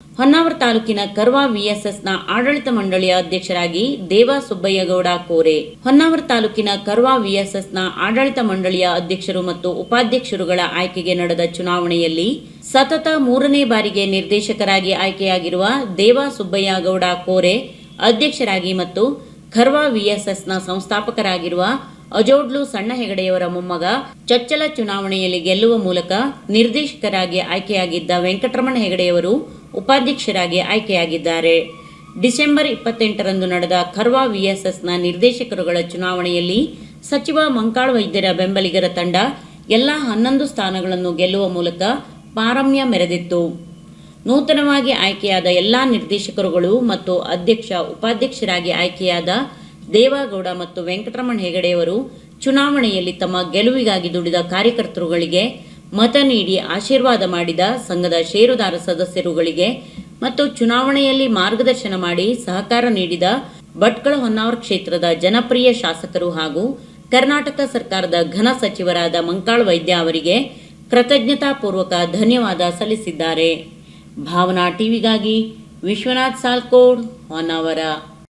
ಹೊನ್ನಾವರ ತಾಲೂಕಿನ ಕರ್ವಾ ವಿಎಸ್ಎಸ್ನ ಆಡಳಿತ ಮಂಡಳಿಯ ಅಧ್ಯಕ್ಷರಾಗಿ ದೇವಾ ಸುಬ್ಬಯ್ಯಗೌಡ ಕೋರೆ. ಹೊನ್ನಾವರ ತಾಲೂಕಿನ ಕರ್ವಾ ವಿಎಸ್ಎಸ್ನ ಆಡಳಿತ ಮಂಡಳಿಯ ಅಧ್ಯಕ್ಷರು ಮತ್ತು ಉಪಾಧ್ಯಕ್ಷರುಗಳ ಆಯ್ಕೆಗೆ ನಡೆದ ಚುನಾವಣೆಯಲ್ಲಿ ಸತತ 3ನೇ ಬಾರಿಗೆ ನಿರ್ದೇಶಕರಾಗಿ ಆಯ್ಕೆಯಾಗಿರುವ ದೇವಾ ಸುಬ್ಬಯ್ಯಗೌಡ ಕೋರೆ ಅಧ್ಯಕ್ಷರಾಗಿ ಮತ್ತು ಕರ್ವಾ ವಿಎಸ್ಎಸ್ನ ಸಂಸ್ಥಾಪಕರಾಗಿರುವ ಅಜೋಡ್ಲು ಸಣ್ಣ ಹೆಗಡೆಯವರ ಮೊಮ್ಮಗ ಚೊಚ್ಚಲ ಚುನಾವಣೆಯಲ್ಲಿ ಗೆಲ್ಲುವ ಮೂಲಕ ನಿರ್ದೇಶಕರಾಗಿ ಆಯ್ಕೆಯಾಗಿದ್ದ ವೆಂಕಟರಮಣ ಹೆಗಡೆಯವರು ಉಪಾಧ್ಯಕ್ಷರಾಗಿ ಆಯ್ಕೆಯಾಗಿದ್ದಾರೆ. ಡಿಸೆಂಬರ್ 28ರಂದು ನಡೆದ ಕರ್ವಾ ವಿಎಸ್ಎಸ್ನ ನಿರ್ದೇಶಕರುಗಳ ಚುನಾವಣೆಯಲ್ಲಿ ಸಚಿವ ಮಂಕಾಳ ವೈದ್ಯರ ಬೆಂಬಲಿಗರ ತಂಡ ಎಲ್ಲ 11 ಸ್ಥಾನಗಳನ್ನು ಗೆಲ್ಲುವ ಮೂಲಕ ಪಾರಮ್ಯ ಮೆರೆದಿತ್ತು. ನೂತನವಾಗಿ ಆಯ್ಕೆಯಾದ ಎಲ್ಲಾ ನಿರ್ದೇಶಕರುಗಳು ಮತ್ತು ಅಧ್ಯಕ್ಷ ಉಪಾಧ್ಯಕ್ಷರಾಗಿ ಆಯ್ಕೆಯಾದ ದೇವಾಗೌಡ ಮತ್ತು ವೆಂಕಟರಮಣ ಹೆಗಡೆಯವರು ಚುನಾವಣೆಯಲ್ಲಿ ತಮ್ಮ ಗೆಲುವಿಗಾಗಿ ದುಡಿದ ಕಾರ್ಯಕರ್ತರುಗಳಿಗೆ ಮತ ನೀಡಿ ಆಶೀರ್ವಾದ ಮಾಡಿದ ಸಂಘದ ಷೇರುದಾರ ಸದಸ್ಯರುಗಳಿಗೆ ಮತ್ತು ಚುನಾವಣೆಯಲ್ಲಿ ಮಾರ್ಗದರ್ಶನ ಮಾಡಿ ಸಹಕಾರ ನೀಡಿದ ಭಟ್ಕಳ ಹೊನ್ನಾವರ ಕ್ಷೇತ್ರದ ಜನಪ್ರಿಯ ಶಾಸಕರು ಹಾಗೂ ಕರ್ನಾಟಕ ಸರ್ಕಾರದ ಘನ ಸಚಿವರಾದ ಮಂಕಾಳ ವೈದ್ಯ ಅವರಿಗೆ ಕೃತಜ್ಞತಾಪೂರ್ವಕ ಧನ್ಯವಾದ ಸಲ್ಲಿಸಿದ್ದಾರೆ. ಭಾವನಾ ಟಿವಿಗಾಗಿ ವಿಶ್ವನಾಥ್ ಸಾಲ್ಕೋಡ್, ಹೊನ್ನಾವರ.